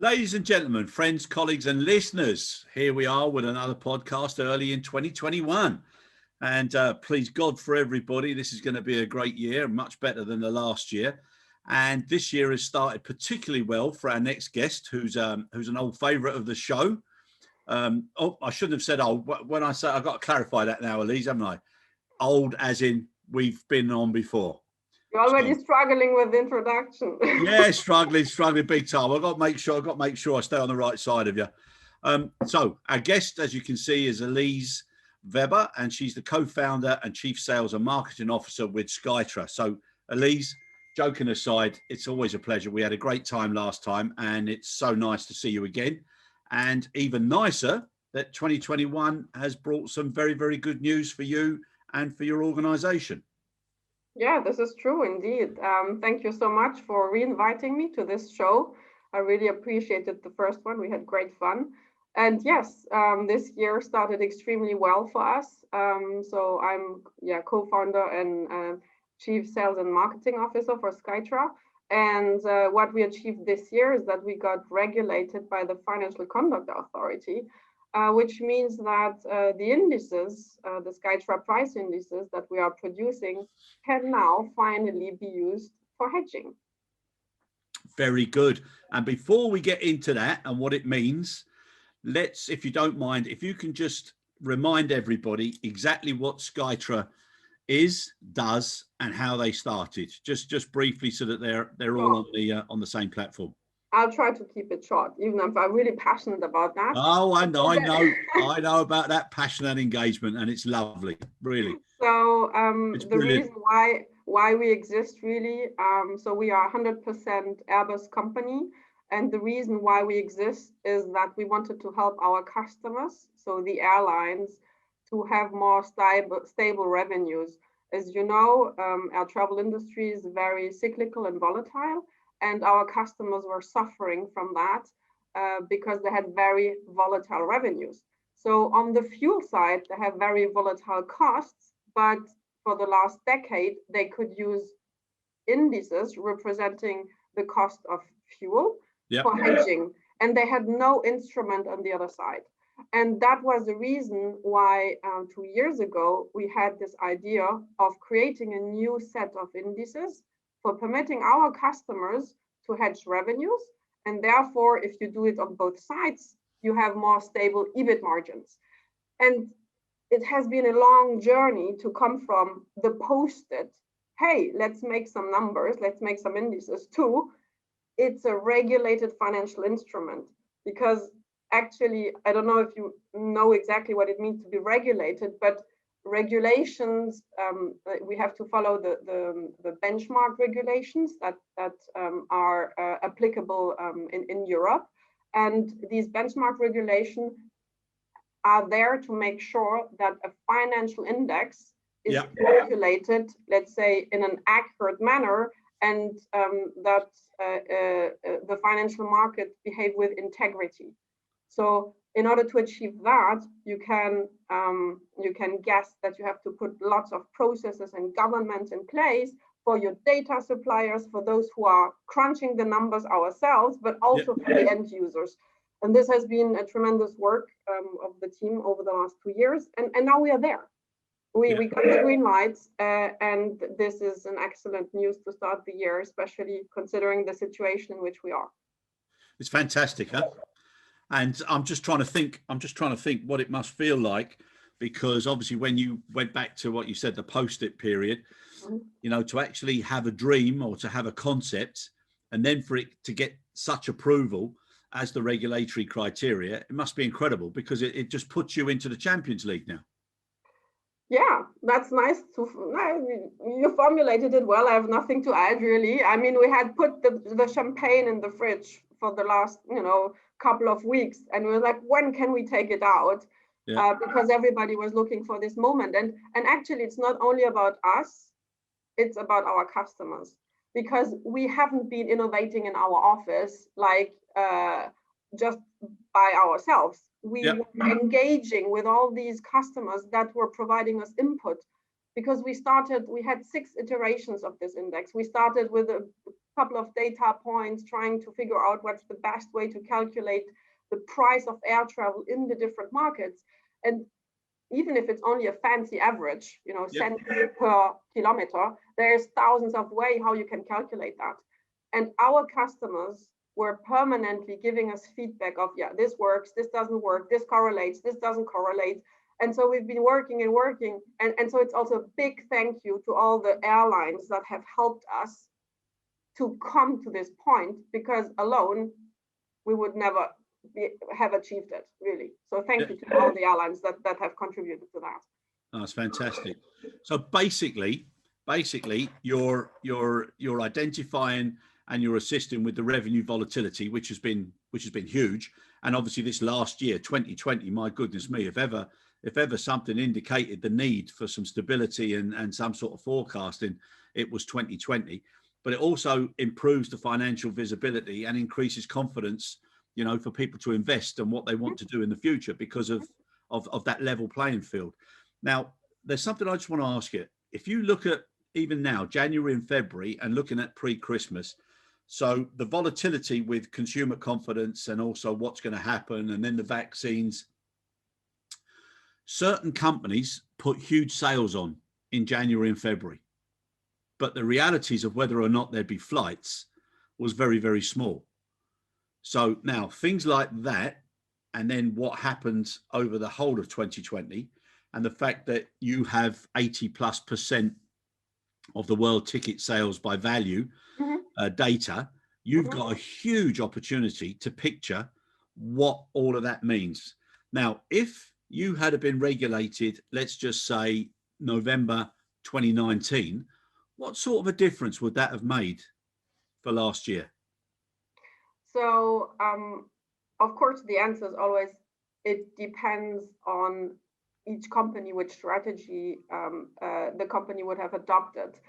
Ladies and gentlemen, friends, colleagues and listeners, here we are with another podcast early in 2021. And please God for everybody, this is going to be a great year, much better than the last year. And this year has started particularly well for our next guest, who's an old favourite of the show. I shouldn't have said old. When I say, I've got to clarify that now, Elise, haven't I? Old as in we've been on before. You're already struggling with the introduction. Yeah, struggling big time. I've got to make sure I stay on the right side of you. So our guest, as you can see, is Elise Weber, and she's the co-founder and chief sales and marketing officer with Skytra. So Elise, joking aside, it's always a pleasure. We had a great time last time, and it's so nice to see you again. And even nicer that 2021 has brought some very, very good news for you and for your organization. Yeah, this is true indeed. Thank you so much for re-inviting me to this show. I really appreciated the first one. We had great fun. And yes, this year started extremely well for us. So I'm co-founder and chief sales and marketing officer for Skytra. And what we achieved this year is that we got regulated by the Financial Conduct Authority, which means that the indices, the Skytra price indices that we are producing, can now finally be used for hedging. Very good. And before we get into that and what it means, let's, if you don't mind, if you can just remind everybody exactly what Skytra is, does, and how they started, just briefly, so that they're all on the same platform. I'll try to keep it short, even if I'm really passionate about that. Oh, I know about that passion and engagement, and it's lovely, really. So the reason why we exist, really, so we are 100% Airbus company, and the reason why we exist is that we wanted to help our customers, so the airlines, to have more stable revenues. As you know, our travel industry is very cyclical and volatile. And our customers were suffering from that because they had very volatile revenues. So on the fuel side, they have very volatile costs, but for the last decade, they could use indices representing the cost of fuel for hedging. And they had no instrument on the other side. And that was the reason why 2 years ago, we had this idea of creating a new set of indices for permitting our customers to hedge revenues. And therefore, if you do it on both sides, you have more stable EBIT margins. And it has been a long journey to come from the posted, hey, let's make some numbers, let's make some indices too. It's a regulated financial instrument, because actually, I don't know if you know exactly what it means to be regulated, but regulations, we have to follow the benchmark regulations that are applicable in Europe. And these benchmark regulations are there to make sure that a financial index is calculated, let's say, in an accurate manner, and that the financial markets behave with integrity. So in order to achieve that, you can guess that you have to put lots of processes and governments in place for your data suppliers, for those who are crunching the numbers ourselves, but also for the end users. And this has been a tremendous work of the team over the last 2 years. And now we are there. We got the green lights, and this is an excellent news to start the year, especially considering the situation in which we are. It's fantastic, huh? And I'm just trying to think what it must feel like, because obviously when you went back to what you said, the post-it period, you know, to actually have a dream or to have a concept, and then for it to get such approval as the regulatory criteria, it must be incredible, because it just puts you into the Champions League now. Yeah, that's nice. You formulated it well. I have nothing to add, really. I mean, we had put the champagne in the fridge for the last, couple of weeks, and we were like, when can we take it out? Because everybody was looking for this moment. And actually, it's not only about us, it's about our customers, because we haven't been innovating in our office like just by ourselves. We were engaging with all these customers that were providing us input, because we had 6 iterations of this index. We started with a couple of data points, trying to figure out what's the best way to calculate the price of air travel in the different markets. And even if it's only a fancy average, cent per kilometer, there's thousands of ways how you can calculate that. And our customers were permanently giving us feedback of, yeah, this works, this doesn't work, this correlates, this doesn't correlate. And so we've been working and working. And so it's also a big thank you to all the airlines that have helped us to come to this point, because alone we would never have achieved it, really. So thank you to all the airlines that have contributed to that. That's fantastic. So basically you're identifying and you're assisting with the revenue volatility, which has been huge. And obviously this last year, 2020, my goodness me, if ever something indicated the need for some stability and some sort of forecasting, it was 2020. But it also improves the financial visibility and increases confidence, for people to invest and what they want to do in the future because of that level playing field. Now, there's something I just want to ask you. If you look at even now, January and February, and looking at pre-Christmas, so the volatility with consumer confidence and also what's going to happen, and then the vaccines, certain companies put huge sales on in January and February, but the realities of whether or not there'd be flights was very, very small. So now things like that, and then what happens over the whole of 2020, and the fact that you have 80+% of the world ticket sales by value data, you've got a huge opportunity to picture what all of that means. Now, if you had been regulated, let's just say November 2019, what sort of a difference would that have made for last year? So, of course, the answer is always, it depends on each company, which strategy the company would have adopted.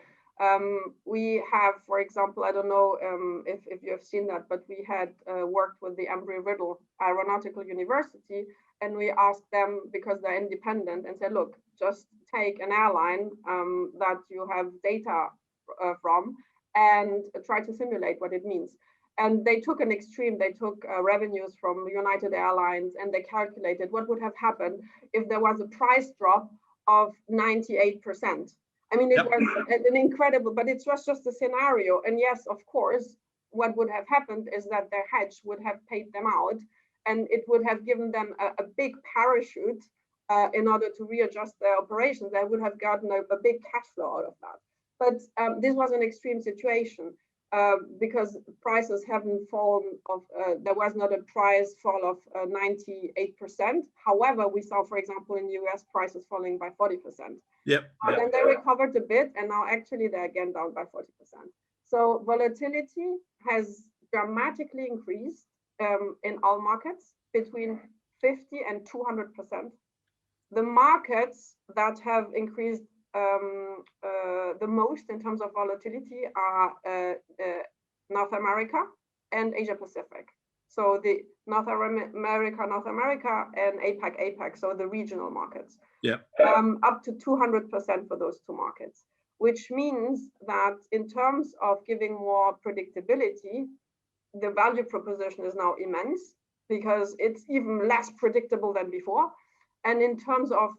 We have, for example, I don't know if you have seen that, but we had worked with the Embry-Riddle Aeronautical University, and we asked them, because they're independent, and said, look, just take an airline that you have data from and try to simulate what it means. And they took an extreme. They took revenues from United Airlines, and they calculated what would have happened if there was a price drop of 98%. I mean, it was an incredible, but it was just a scenario. And yes, of course, what would have happened is that their hedge would have paid them out, and it would have given them a big parachute in order to readjust their operations. They would have gotten a big cash flow out of that. But this was an extreme situation. Because prices haven't fallen there was not a price fall of 98%. However, we saw, for example, in the US, prices falling by 40%. But then they recovered a bit, and now actually they're again down by 40%. So volatility has dramatically increased in all markets between 50 and 200%. The markets that have increased the most in terms of volatility are North America and Asia Pacific. So the North America, and APAC, so the regional markets. Up to 200% for those two markets, which means that in terms of giving more predictability, the value proposition is now immense, because it's even less predictable than before. And in terms of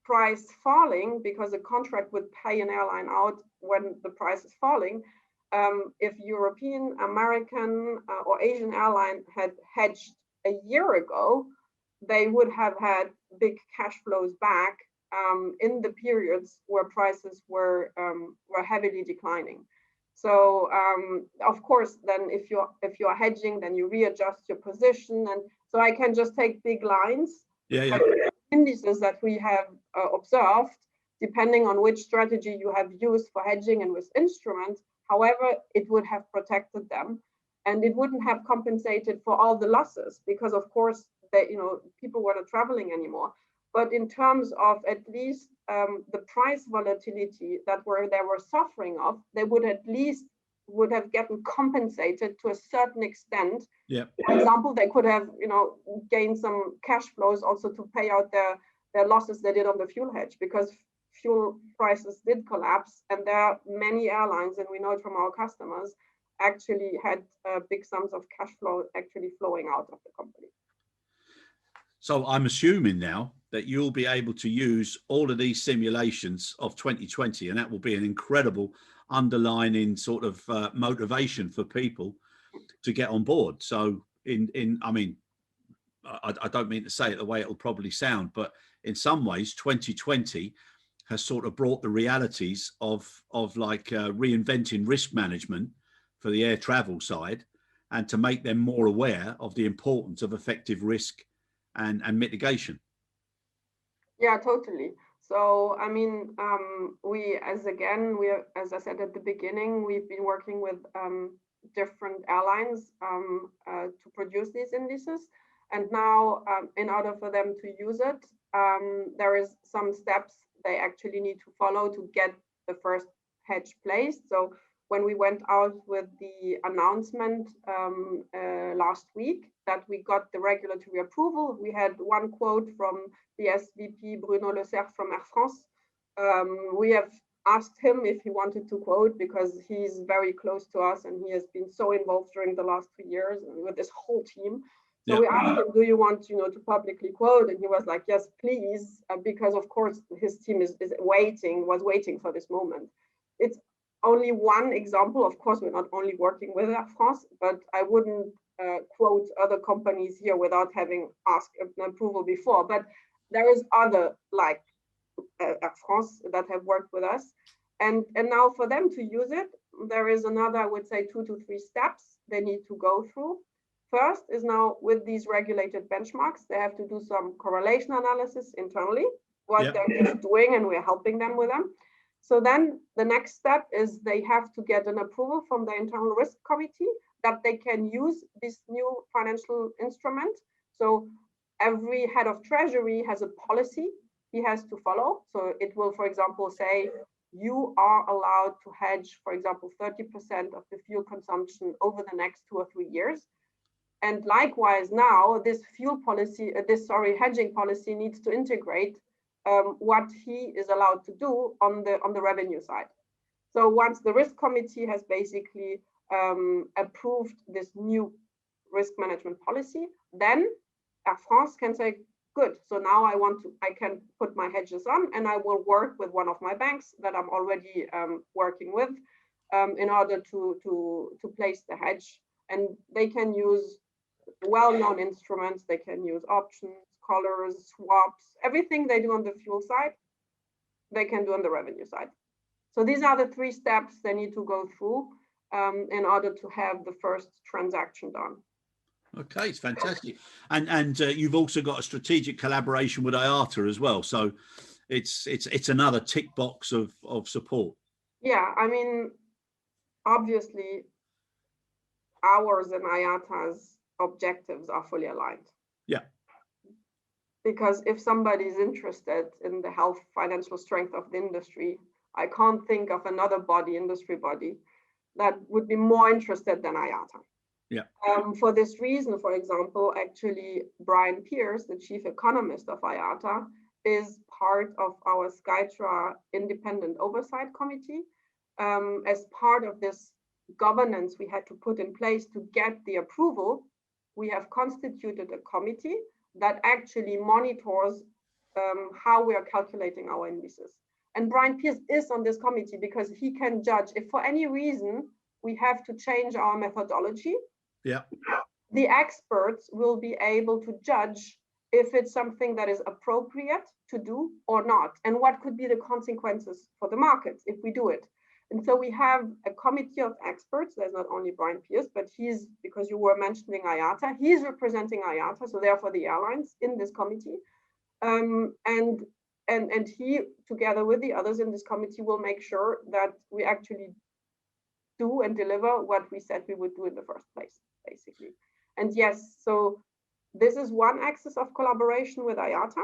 price falling, because a contract would pay an airline out when the price is falling, if European, American, or Asian airline had hedged a year ago, they would have had big cash flows back in the periods where prices were heavily declining. So of course, then if you're hedging, then you readjust your position. And so I can just take big lines. Indices that we have observed, depending on which strategy you have used for hedging and with instruments, however, it would have protected them, and it wouldn't have compensated for all the losses, because of course people weren't traveling anymore. But in terms of at least the price volatility that they were suffering of, they would at least have gotten compensated to a certain extent. For example, they could have gained some cash flows also to pay out their losses they did on the fuel hedge, because fuel prices did collapse, and there are many airlines, and we know it from our customers, actually had big sums of cash flow actually flowing out of the company. So I'm assuming now that you'll be able to use all of these simulations of 2020, and that will be an incredible underlining sort of motivation for people to get on board. So I mean, I don't mean to say it the way it'll probably sound, but in some ways 2020 has sort of brought the realities of like reinventing risk management for the air travel side, and to make them more aware of the importance of effective risk and mitigation. Yeah, totally. So, I mean, as I said at the beginning, we've been working with different airlines to produce these indices. And now, in order for them to use it, there is some steps they actually need to follow to get the first hedge placed. So when we went out with the announcement last week that we got the regulatory approval, we had one quote from the SVP Bruno Le Cerf from Air France. We have asked him if he wanted to quote, because he's very close to us and he has been so involved during the last 2 years with this whole team. So we asked him, do you want, to publicly quote? And he was like, yes, please, because of course his team was waiting for this moment. It's only one example. Of course, we're not only working with Air France, but I wouldn't quote other companies here without having asked an approval before. But there is other like Air France that have worked with us. And now for them to use it, there is another, I would say, 2 to 3 steps they need to go through. First is now with these regulated benchmarks, they have to do some correlation analysis internally, what they're just doing, and we're helping them with them. So then the next step is they have to get an approval from the internal risk committee that they can use this new financial instrument. So every head of treasury has a policy he has to follow. So it will, for example, say you are allowed to hedge, for example, 30% of the fuel consumption over the next 2 or 3 years. And likewise, now this hedging policy needs to integrate what he is allowed to do on the revenue side. So once the risk committee has basically approved this new risk management policy, then Air France can say, good, so now I can put my hedges on, and I will work with one of my banks that I'm already working with in order to place the hedge. And they can use well-known instruments, they can use options, collars, swaps, everything they do on the fuel side, they can do on the revenue side. So these are the 3 steps they need to go through in order to have the first transaction done. Okay, it's fantastic. And you've also got a strategic collaboration with IATA as well. So it's another tick box of support. Yeah, I mean, obviously, ours and IATA's objectives are fully aligned. Yeah. Because if somebody is interested in the health financial strength of the industry, I can't think of another industry body that would be more interested than IATA. Yeah. For this reason, for example, actually, Brian Pierce, the chief economist of IATA, is part of our Skytra independent oversight committee. As part of this governance we had to put in place to get the approval, we have constituted a committee that actually monitors how we are calculating our indices. And Brian Pierce is on this committee because he can judge if for any reason we have to change our methodology. Yeah. The experts will be able to judge if it's something that is appropriate to do or not, and what could be the consequences for the markets if we do it. And so we have a committee of experts. There's not only Brian Pierce, but he's, because you were mentioning IATA, he's representing IATA, so therefore the airlines in this committee. And he, together with the others in this committee, will make sure that we actually do and deliver what we said we would do in the first place, basically. And yes, so this is one axis of collaboration with IATA.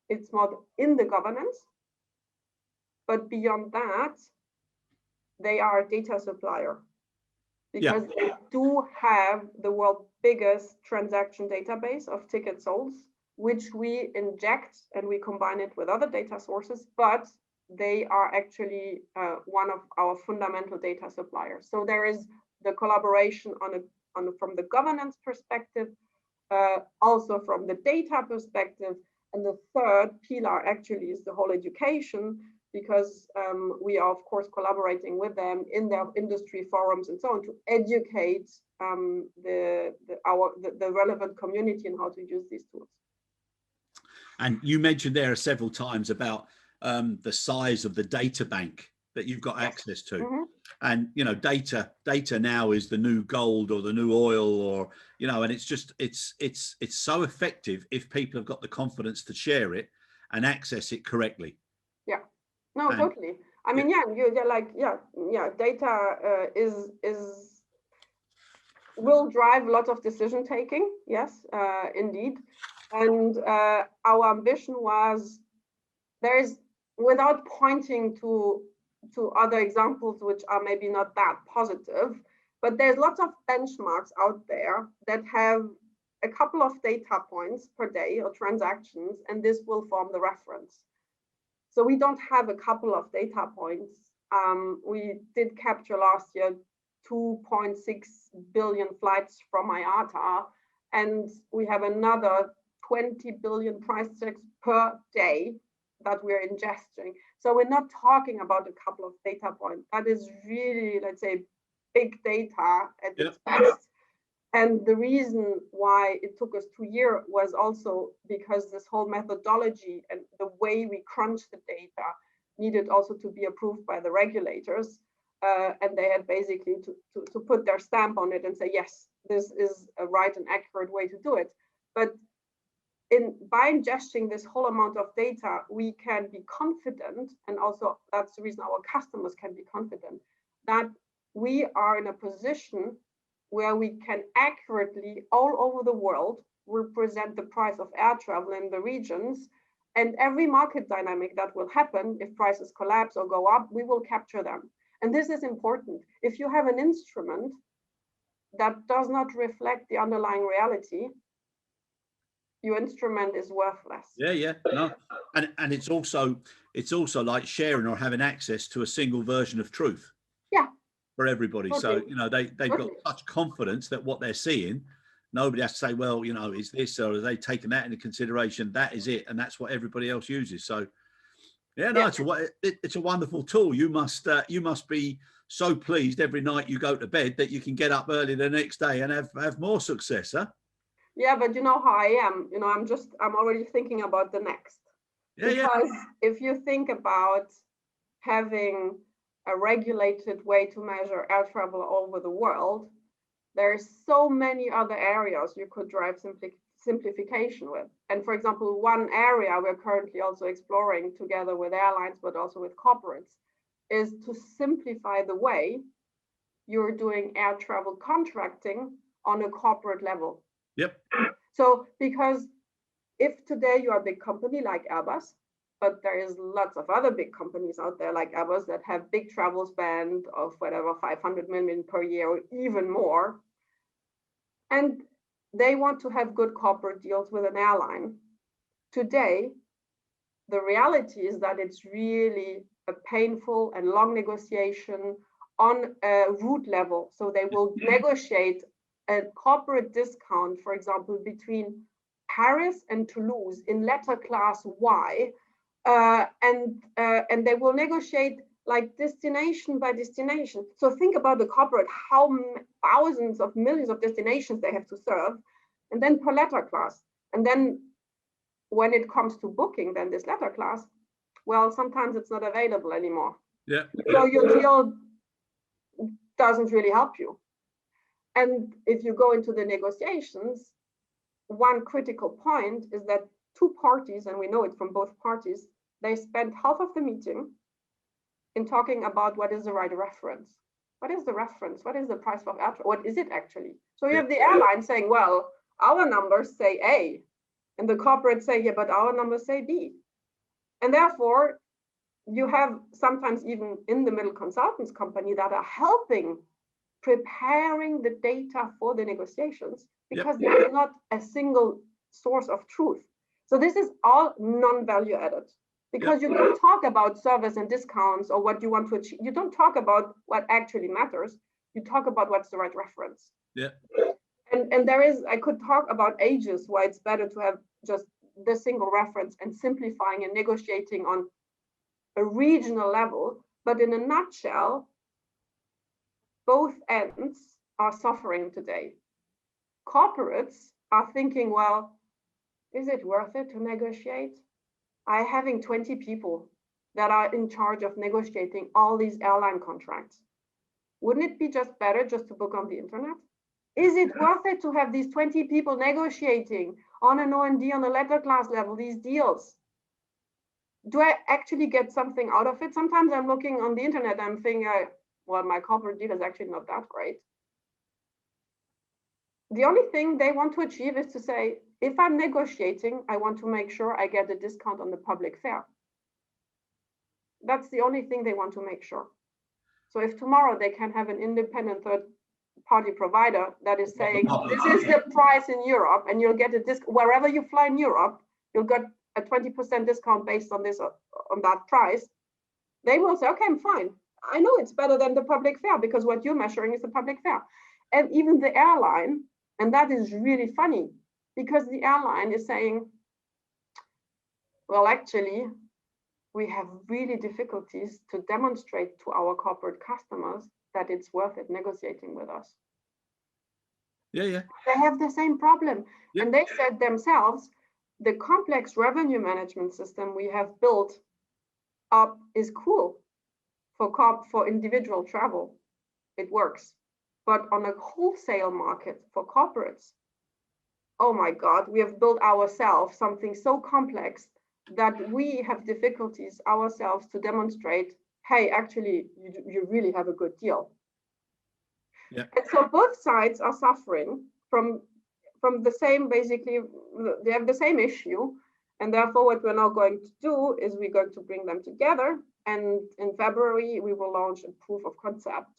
It's more in the governance, but beyond that, they are a data supplier because they do have the world's biggest transaction database of tickets sold, which we inject and we combine it with other data sources, but they are actually one of our fundamental data suppliers. So there is the collaboration from the governance perspective, also from the data perspective. And the third pillar actually is the whole education, because we are, of course, collaborating with them in their industry forums and so on to educate the relevant community on how to use these tools. And you mentioned there several times about the size of the data bank that you've got access to. Mm-hmm. And, you know, data now is the new gold or the new oil, or, you know, and it's just, it's so effective if people have got the confidence to share it and access it correctly. Yeah, no, and, totally. I mean, data will drive a lot of decision taking. Yes, indeed. And our ambition was, without pointing to other examples which are maybe not that positive, but there's lots of benchmarks out there that have a couple of data points per day or transactions, and this will form the reference. So we don't have a couple of data points. We did capture last year 2.6 billion flights from IATA, and we have another 20 billion price checks per day that we're ingesting. So we're not talking about a couple of data points. That is really, let's say, big data at its best. And the reason why it took us 2 years was also because this whole methodology and the way we crunch the data needed also to be approved by the regulators. And they had basically to put their stamp on it and say, yes, this is a right and accurate way to do it. But by ingesting this whole amount of data, we can be confident, and also that's the reason our customers can be confident, that we are in a position where we can accurately, all over the world, represent the price of air travel in the regions. And every market dynamic that will happen, if prices collapse or go up, we will capture them. And this is important. If you have an instrument that does not reflect the underlying reality, your instrument is worthless. Yeah, no, and it's also like sharing or having access to a single version of truth. Yeah. For everybody. Totally. So, you know, they've got such confidence that what they're seeing, nobody has to say, well, you know, is this, or are they taking that into consideration? That is it, and that's what everybody else uses. So, yeah, no, it's a wonderful tool. You must be so pleased every night you go to bed that you can get up early the next day and have more success, huh? Yeah, but you know how I am. You know, I'm already thinking about the next. Because if you think about having a regulated way to measure air travel all over the world, there's so many other areas you could drive simplification with. And for example, one area we're currently also exploring together with airlines, but also with corporates, is to simplify the way you're doing air travel contracting on a corporate level. Yep. So, because if today you are a big company like Airbus, but there is lots of other big companies out there like Airbus that have big travel spend of whatever 500 million per year or even more, and they want to have good corporate deals with an airline. Today, the reality is that it's really a painful and long negotiation on a route level. So they will negotiate a corporate discount, for example, between Paris and Toulouse in letter class Y, and they will negotiate like destination by destination. So think about the corporate, how thousands of millions of destinations they have to serve, and then per letter class. And then when it comes to booking, then this letter class, well, sometimes it's not available anymore. Yeah. So your deal doesn't really help you. And if you go into the negotiations, one critical point is that two parties, and we know it from both parties, they spend half of the meeting in talking about what is the right reference. What is the reference? What is the price of air travel? What is it actually? So you have the airline saying, well, our numbers say A, and the corporate say, yeah, but our numbers say B. And therefore, you have sometimes even in the middle consultants company that are helping preparing the data for the negotiations, because there's not a single source of truth. So this is all non-value added, because you don't talk about service and discounts or what you want to achieve. You don't talk about what actually matters. You talk about what's the right reference. Yeah. And I could talk about ages why it's better to have just the single reference and simplifying and negotiating on a regional level. But in a nutshell, both ends are suffering today. Corporates are thinking, well, is it worth it to negotiate? I'm having 20 people that are in charge of negotiating all these airline contracts. Wouldn't it be just better just to book on the internet? Is it worth it to have these 20 people negotiating on an O&D on a letter class level, these deals? Do I actually get something out of it? Sometimes I'm looking on the internet, I'm thinking, well, my corporate deal is actually not that great. The only thing they want to achieve is to say, if I'm negotiating, I want to make sure I get a discount on the public fare. That's the only thing they want to make sure. So if tomorrow they can have an independent third-party provider that is saying, this is the price in Europe, and you'll get a discount wherever you fly in Europe, you'll get a 20% discount based on this, on that price, they will say, okay, I'm fine. I know it's better than the public fare because what you're measuring is the public fare. And even the airline, and that is really funny because the airline is saying, well, actually, we have really difficulties to demonstrate to our corporate customers that it's worth it negotiating with us. Yeah. They have the same problem. Yep. And they said themselves, the complex revenue management system we have built up is cool for individual travel. It works. But on a wholesale market for corporates, oh my God, we have built ourselves something so complex that we have difficulties ourselves to demonstrate, hey, actually, you really have a good deal. Yeah. And so both sides are suffering from the same, basically, they have the same issue. And therefore, what we're now going to do is we're going to bring them together. And in February, we will launch a proof of concept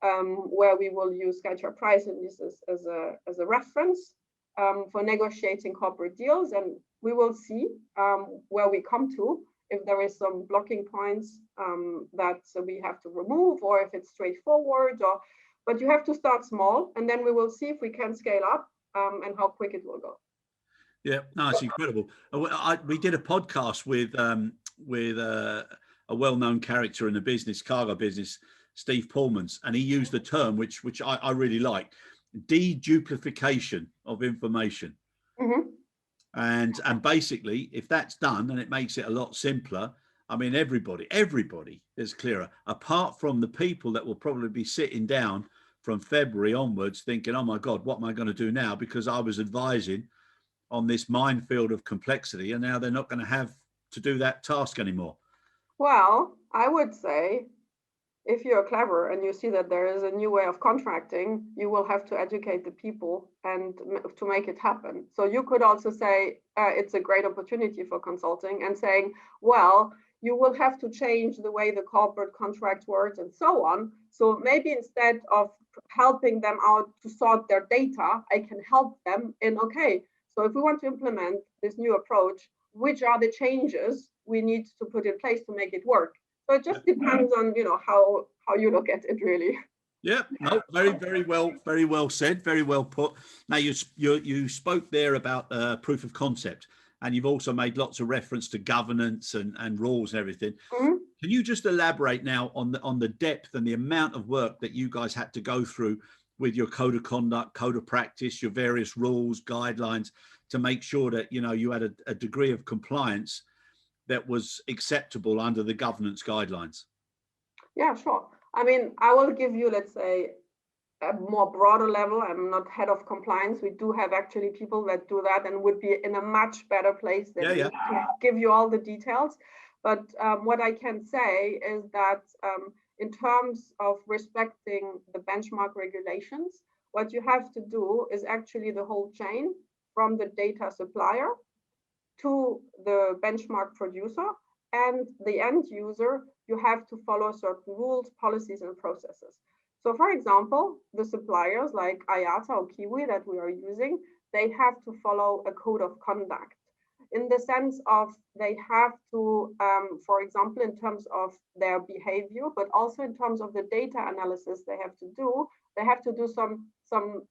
where we will use Skytra price indices as a reference for negotiating corporate deals. And we will see where we come to, if there is some blocking points that we have to remove, or if it's straightforward, but you have to start small, and then we will see if we can scale up and how quick it will go. Yeah, no, it's incredible. We did a podcast with a well-known character in the business, cargo business, Steve Pullmans, and he used the term which I really like, deduplification of information. Mm-hmm. And basically, if that's done, and it makes it a lot simpler, I mean, everybody is clearer, apart from the people that will probably be sitting down from February onwards thinking, oh my God, what am I going to do now? Because I was advising on this minefield of complexity, and now they're not going to have to do that task anymore. Well, I would say, if you're clever and you see that there is a new way of contracting, you will have to educate the people and to make it happen. So you could also say it's a great opportunity for consulting and saying, well, you will have to change the way the corporate contract works and so on. So maybe instead of helping them out to sort their data, I can help them in, okay, so if we want to implement this new approach, which are the changes we need to put in place to make it work? So it just depends on, how you look at it, really. Yeah, no, very well said, very well put. Now you spoke there about proof of concept, and you've also made lots of reference to governance and rules and everything. Mm-hmm. Can you just elaborate now on the depth and the amount of work that you guys had to go through with your code of conduct, code of practice, your various rules, guidelines, to make sure that you had a degree of compliance that was acceptable under the governance guidelines? Yeah, sure. I mean, I will give you, let's say, a more broader level. I'm not head of compliance. We do have actually people that do that and would be in a much better place than me to give you all the details. But what I can say is that in terms of respecting the benchmark regulations, what you have to do is actually the whole chain from the data supplier to the benchmark producer and the end user. You have to follow certain rules, policies, and processes. So for example, the suppliers like AITA or Kiwi that we are using, they have to follow a code of conduct. in the sense of they have to, for example, in terms of their behavior, but also in terms of the data analysis they have to do some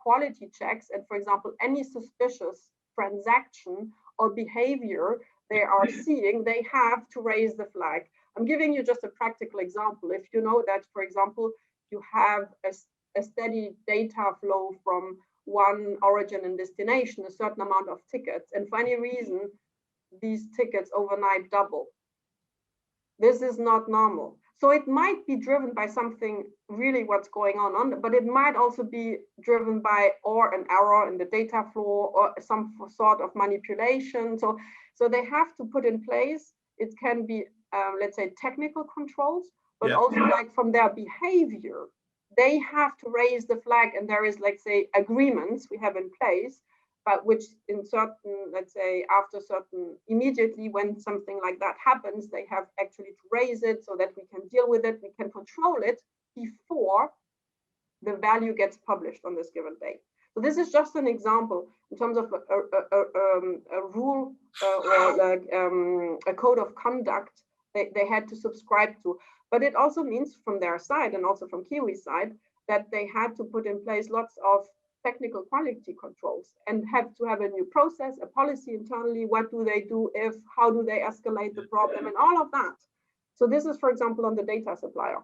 quality checks. And for example, any suspicious transaction or behavior they are seeing, they have to raise the flag. I'm giving you just a practical example. If you know that, for example, you have a steady data flow from one origin and destination, a certain amount of tickets, and for any reason, these tickets overnight double. This is not normal. So it might be driven by something really what's going on, but it might also be driven by or an error in the data flow or some sort of manipulation. So they have to put in place, it can be, let's say, technical controls, but also like from their behavior, they have to raise the flag, and there is, let's say, agreements we have in place, but which in certain, let's say, after certain, immediately when something like that happens, they have actually to raise it so that we can deal with it, we can control it before the value gets published on this given date. So this is just an example in terms of a rule or like a code of conduct they had to subscribe to. But it also means from their side and also from Kiwi's side that they had to put in place lots of technical quality controls and have to have a new process, a policy internally. What do they do if, how do they escalate the problem, and all of that. So this is, for example, on the data supplier.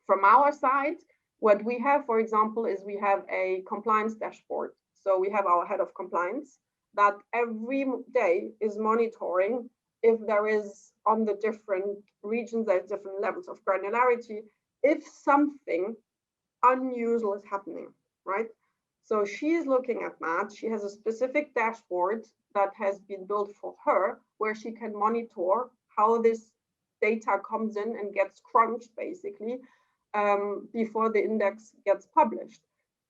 From our side, what we have, for example, is we have a compliance dashboard. So we have our head of compliance that every day is monitoring if there is on the different regions, there's different levels of granularity, if something unusual is happening, right? So she is looking at that. She has a specific dashboard that has been built for her where she can monitor how this data comes in and gets crunched basically before the index gets published.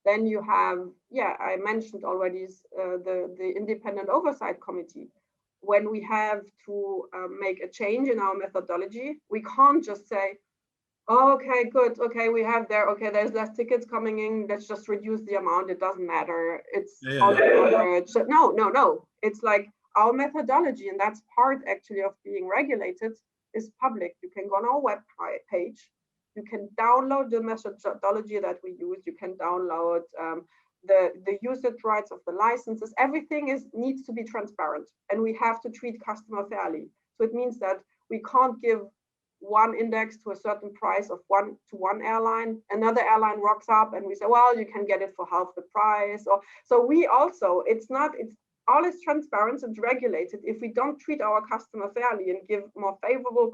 Then you have, I mentioned already the independent oversight committee. When we have to make a change in our methodology, we can't just say, oh, okay, good, okay, we have there, okay, there's less tickets coming in, let's just reduce the amount, it doesn't matter, it's all average. So no, it's like our methodology, and that's part actually of being regulated, is public. You can go on our web page, you can download the methodology that we use, you can download the usage rights of the licenses. Everything needs to be transparent, and we have to treat customer fairly. So it means that we can't give one index to a certain price of one airline, another airline rocks up and we say, well, you can get it for half the price. Or so we also, it's all is transparent and regulated. If we don't treat our customer fairly and give more favorable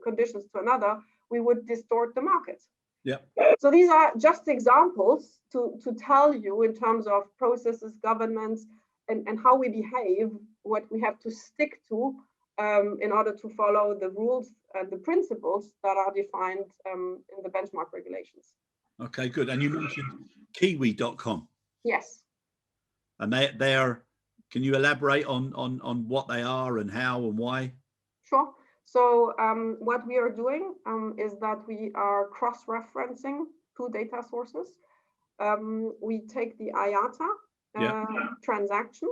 conditions to another, we would distort the market. Yeah. So these are just examples to tell you in terms of processes, governance, and how we behave, what we have to stick to in order to follow the rules and the principles that are defined in the benchmark regulations. Okay, good. And you mentioned Kiwi.com. Yes. And they're, can you elaborate on what they are and how and why? Sure. So what we are doing is that we are cross-referencing two data sources. We take the IATA transaction,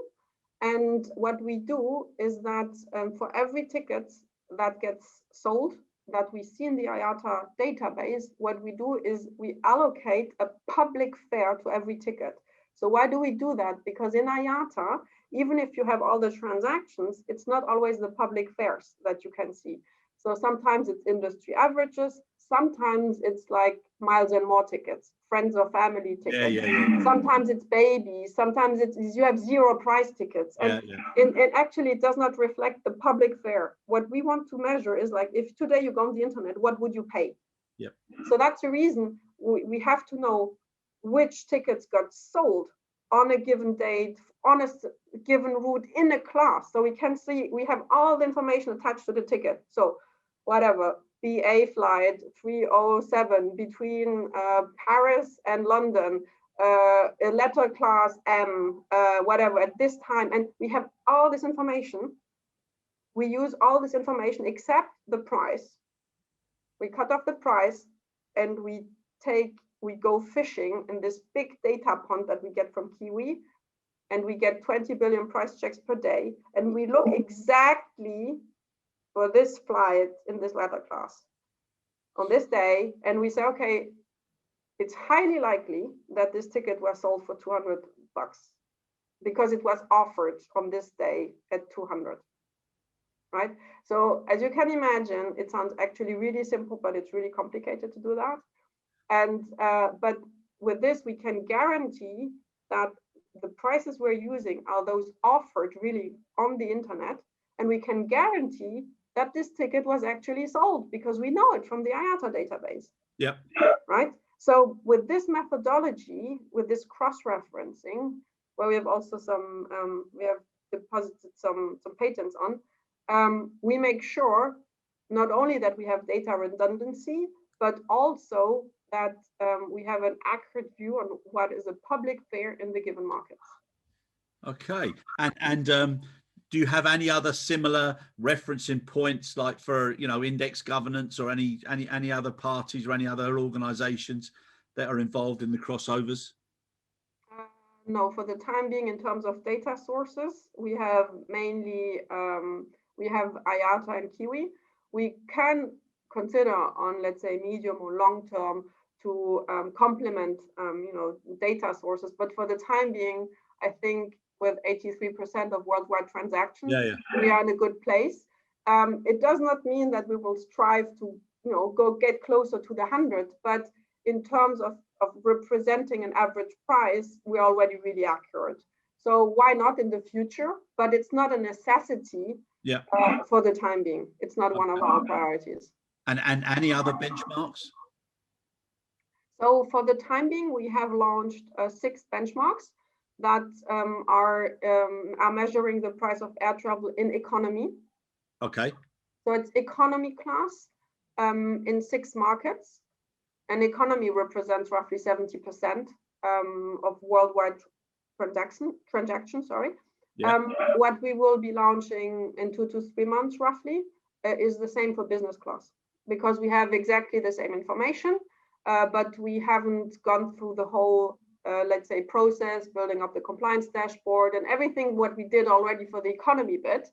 and what we do is that for every ticket that gets sold that we see in the IATA database, what we do is we allocate a public fare to every ticket. So why do we do that? Because in IATA, even if you have all the transactions, it's not always the public fares that you can see. So sometimes it's industry averages, sometimes it's like miles and more tickets, friends or family tickets. Sometimes it's babies, sometimes you have zero price tickets. And it actually it does not reflect the public fare. What we want to measure is like, if today you go on the internet, what would you pay? Yep. So that's the reason we have to know which tickets got sold on a given date, on a given route in a class. So we can see, we have all the information attached to the ticket. So whatever, BA flight 307 between Paris and London, a letter class M, whatever, at this time. And we have all this information. We use all this information except the price. We cut off the price and we go fishing in this big data pond that we get from Kiwi and we get 20 billion price checks per day, and we look exactly for this flight in this leather class on this day, and we say, okay, it's highly likely that this ticket was sold for $200 because it was offered on this day at 200, right? So as you can imagine, it sounds actually really simple, but it's really complicated to do that. And but with this, we can guarantee that the prices we're using are those offered really on the internet, and we can guarantee that this ticket was actually sold because we know it from the IATA database. Yep. Right. So with this methodology, with this cross-referencing, where we have also some, we have deposited some patents on, we make sure not only that we have data redundancy, but also that we have an accurate view on what is a public fare in the given market. Okay. And do you have any other similar referencing points, like for, you know, index governance or any other parties or any other organizations that are involved in the crossovers? No, for the time being, in terms of data sources, we have mainly, we have IATA and Kiwi. We can consider on, let's say, medium or long term to complement, you know, data sources. But for the time being, I think with 83% of worldwide transactions, we are in a good place. It does not mean that we will strive to, you know, go get closer to the 100, but in terms of representing an average price, we're already really accurate. So why not in the future? But it's not a necessity for the time being. It's not one of our priorities. And any other benchmarks? So for the time being, we have launched 6 benchmarks that are measuring the price of air travel in economy. Okay. So it's economy class in 6 markets. And economy represents roughly 70% of worldwide transactions. Sorry. What we will be launching in 2 to 3 months roughly is the same for business class, because we have exactly the same information, but we haven't gone through the whole, let's say, process, building up the compliance dashboard and everything what we did already for the economy bit.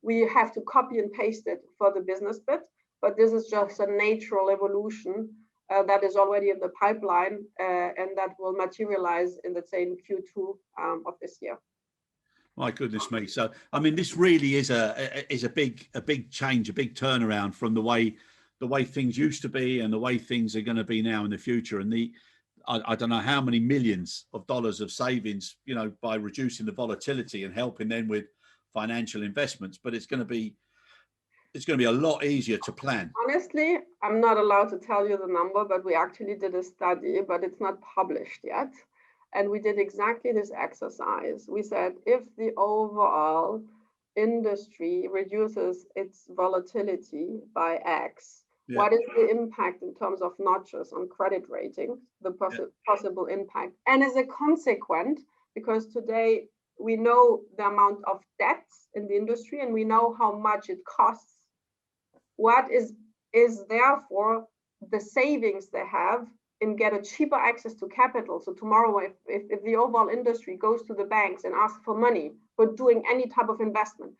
We have to copy and paste it for the business bit, but this is just a natural evolution that is already in the pipeline, and that will materialize in, let's say, in Q2 of this year. My goodness me! So, I mean, this really is a big change, a big turnaround from the way things used to be and the way things are going to be now in the future. And I don't know how many millions of dollars of savings, you know, by reducing the volatility and helping them with financial investments. But it's going to be a lot easier to plan. Honestly, I'm not allowed to tell you the number, but we actually did a study, but it's not published yet. And we did exactly this exercise. We said, if the overall industry reduces its volatility by X, what is the impact in terms of notches on credit rating, the possible impact? And as a consequence, because today we know the amount of debts in the industry and we know how much it costs, what is therefore the savings they have and get a cheaper access to capital. So tomorrow, if the overall industry goes to the banks and asks for money for doing any type of investment,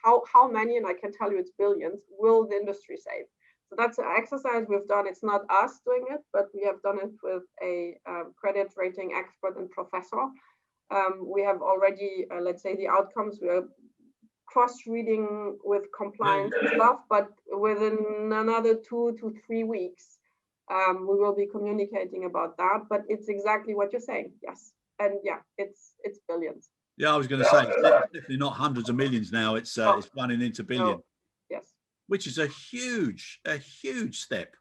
how many, and I can tell you it's billions, will the industry save? So that's an exercise we've done. It's not us doing it, but we have done it with a credit rating expert and professor. We have already, let's say, the outcomes. We are cross-reading with compliance and stuff, but within another 2 to 3 weeks, we will be communicating about that. But it's exactly what you're saying, yes, and it's billions. Yeah, I was going to say it's definitely not hundreds of millions now. It's running into billion. No. Yes, which is a huge step.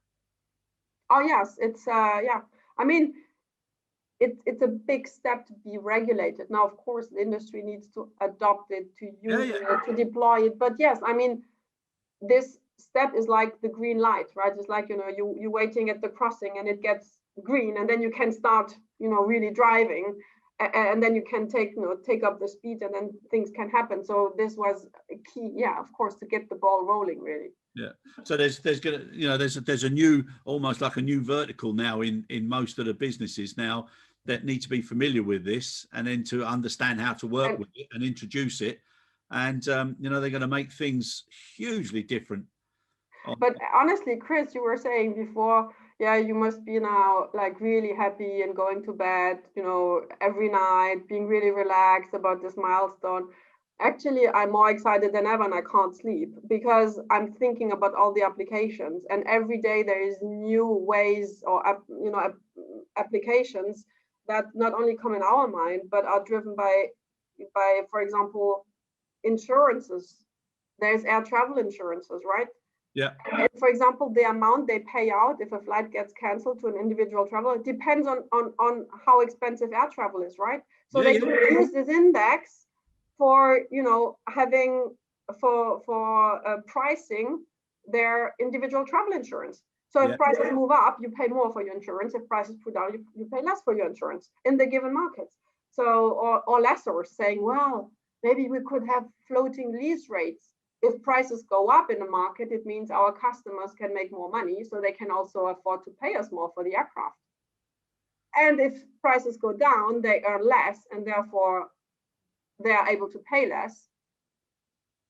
Oh yes, it's I mean, it's a big step to be regulated. Now, of course, the industry needs to adopt it, to use it, to deploy it. But yes, I mean, this step is like the green light, right? It's like, you know, you're waiting at the crossing and it gets green, and then you can start, you know, really driving, and then you can take up the speed, and then things can happen. So this was a key, of course, to get the ball rolling, really. Yeah. So there's gonna, you know, there's a new, almost like a new vertical now in most of the businesses now. that need to be familiar with this, and then to understand how to work with it and introduce it. And, you know, they're going to make things hugely different. But honestly, Chris, you were saying before, yeah, you must be now like really happy and going to bed, you know, every night, being really relaxed about this milestone. Actually, I'm more excited than ever and I can't sleep because I'm thinking about all the applications, and every day there is new ways or, you know, applications that not only come in our mind, but are driven by, for example, insurances. There's air travel insurances, right? Yeah. And for example, the amount they pay out if a flight gets canceled to an individual traveler depends on how expensive air travel is, right? So they can use this index for, you know, having for pricing their individual travel insurance. So if prices move up, you pay more for your insurance. If prices put down, you pay less for your insurance in the given markets. So or lessors saying, well, maybe we could have floating lease rates. If prices go up in the market, it means our customers can make more money, so they can also afford to pay us more for the aircraft. And if prices go down, they earn less, and therefore they are able to pay less.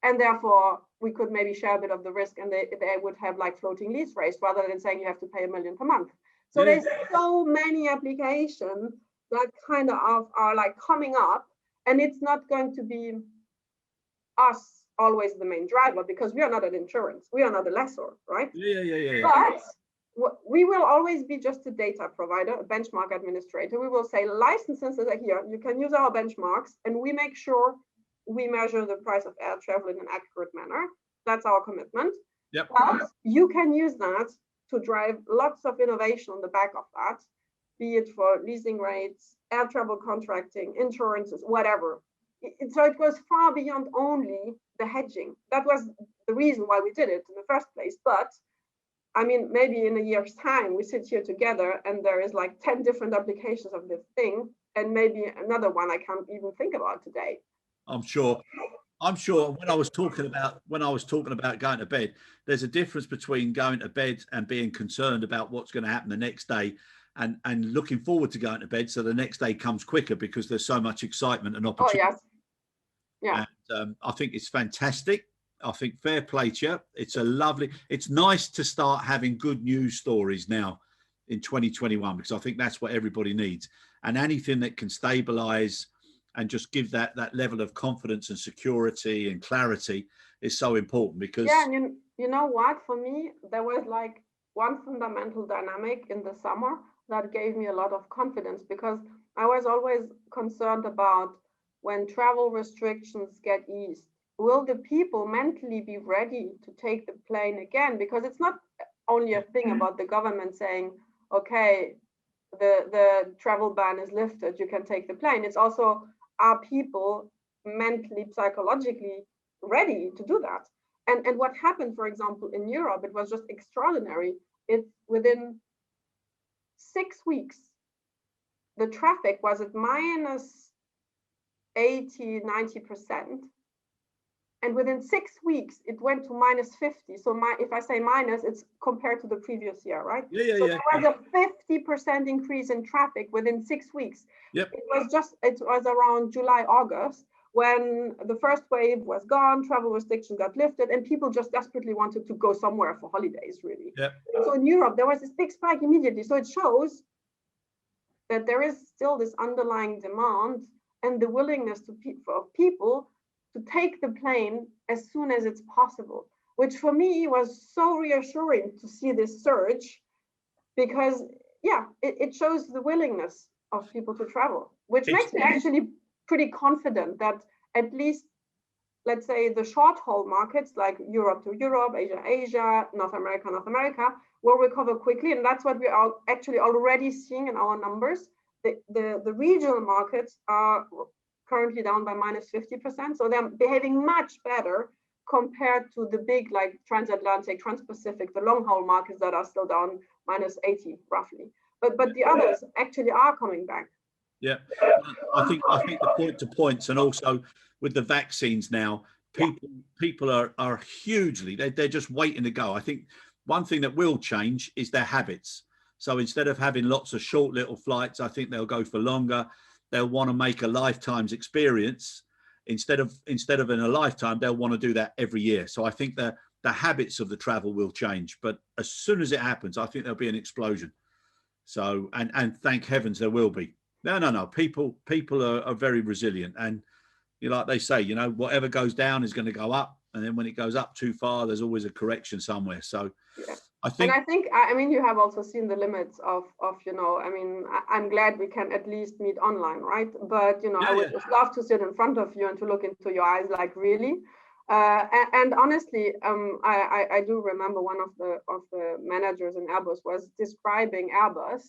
And therefore, we could maybe share a bit of the risk, and they would have like floating lease rates rather than saying you have to pay $1 million per month. So there's so many applications that kind of are like coming up, and it's not going to be us always the main driver because we are not an insurance, we are not a lessor, right? But we will always be just a data provider, a benchmark administrator. We will say licenses are here, you can use our benchmarks, and we make sure we measure the price of air travel in an accurate manner. That's our commitment. Yep. But you can use that to drive lots of innovation on the back of that, be it for leasing rates, air travel contracting, insurances, whatever. So it goes far beyond only the hedging. That was the reason why we did it in the first place. But I mean, maybe in a year's time, we sit here together and there is like 10 different applications of this thing, and maybe another one I can't even think about today. I'm sure when I was talking about going to bed, there's a difference between going to bed and being concerned about what's going to happen the next day, and looking forward to going to bed so the next day comes quicker because there's so much excitement and opportunity. Oh, yes. Yeah. And I think it's fantastic. I think fair play to you. It's nice to start having good news stories now in 2021, because I think that's what everybody needs. And anything that can stabilize and just give that level of confidence and security and clarity is so important. Because and you know what, for me, there was like one fundamental dynamic in the summer that gave me a lot of confidence, because I was always concerned about when travel restrictions get eased, will the people mentally be ready to take the plane again? Because it's not only a thing about the government saying, okay, the travel ban is lifted, you can take the plane. It's also, are people mentally, psychologically ready to do that? And what happened, for example, in Europe, it was just extraordinary. It's within 6 weeks, the traffic was at minus 80-90%, and within 6 weeks it went to minus 50. So if I say minus, it's compared to the previous year, right? So there was a 50% increase in traffic within 6 weeks. Yep. It was around July, August, when the first wave was gone, travel restrictions got lifted, and people just desperately wanted to go somewhere for holidays, really. Yep. So in Europe, there was this big spike immediately. So it shows that there is still this underlying demand and the willingness for people to take the plane as soon as it's possible, which for me was so reassuring to see this surge, because it shows the willingness of people to travel, which makes me actually pretty confident that at least, let's say, the short haul markets like Europe to Europe, Asia, North America will recover quickly. And that's what we are actually already seeing in our numbers. The regional markets are currently down by minus 50%. So they're behaving much better compared to the big, like transatlantic, transpacific, the long haul markets that are still down minus 80 roughly. But the others actually are coming back. Yeah, I think the point to points, and also with the vaccines now, people are hugely, they're just waiting to go. I think one thing that will change is their habits. So instead of having lots of short little flights, I think they'll go for longer. They'll want to make a lifetime's experience. Instead of in a lifetime, they'll want to do that every year. So I think the habits of the travel will change. But as soon as it happens, I think there'll be an explosion. So, and thank heavens there will be. No. People are very resilient. And like they say, whatever goes down is going to go up. And then when it goes up too far, there's always a correction somewhere. So yeah. I think, you have also seen the limits of I'm glad we can at least meet online, right? But, I would just love to sit in front of you and to look into your eyes, like really. And honestly, I do remember one of the managers in Airbus was describing Airbus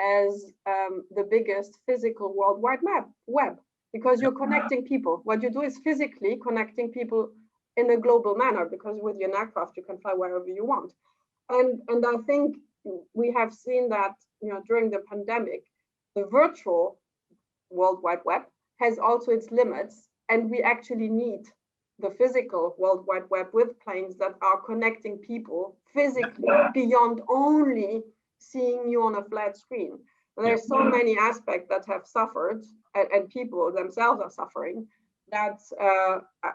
as the biggest physical worldwide web, because you're connecting people. What you do is physically connecting people in a global manner, because with your aircraft you can fly wherever you want. And I think we have seen that during the pandemic, the virtual World Wide Web has also its limits, and we actually need the physical World Wide Web with planes that are connecting people physically beyond only seeing you on a flat screen. There's so many aspects that have suffered, and people themselves are suffering, that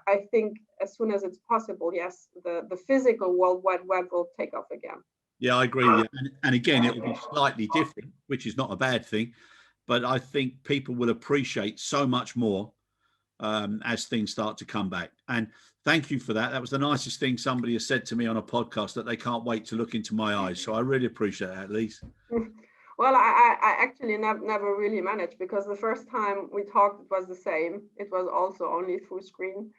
I think as soon as it's possible, yes, the physical World Wide Web will take off again. Yeah, I agree with you. And again, it will be slightly different, which is not a bad thing. But I think people will appreciate so much more as things start to come back. And thank you for that. That was the nicest thing somebody has said to me on a podcast, that they can't wait to look into my eyes. So I really appreciate that, Elise. Well, I actually never really managed, because the first time we talked, it was the same. It was also only through screen.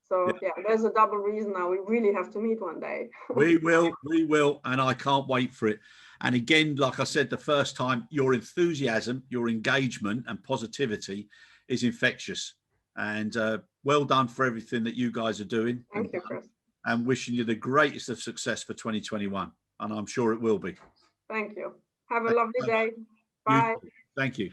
So yeah, there's a double reason now. We really have to meet one day. We will. And I can't wait for it. And again, like I said, the first time, your enthusiasm, your engagement and positivity is infectious. And well done for everything that you guys are doing. Thank you, Chris. And wishing you the greatest of success for 2021. And I'm sure it will be. Thank you. Have a lovely day. Bye. Thank you.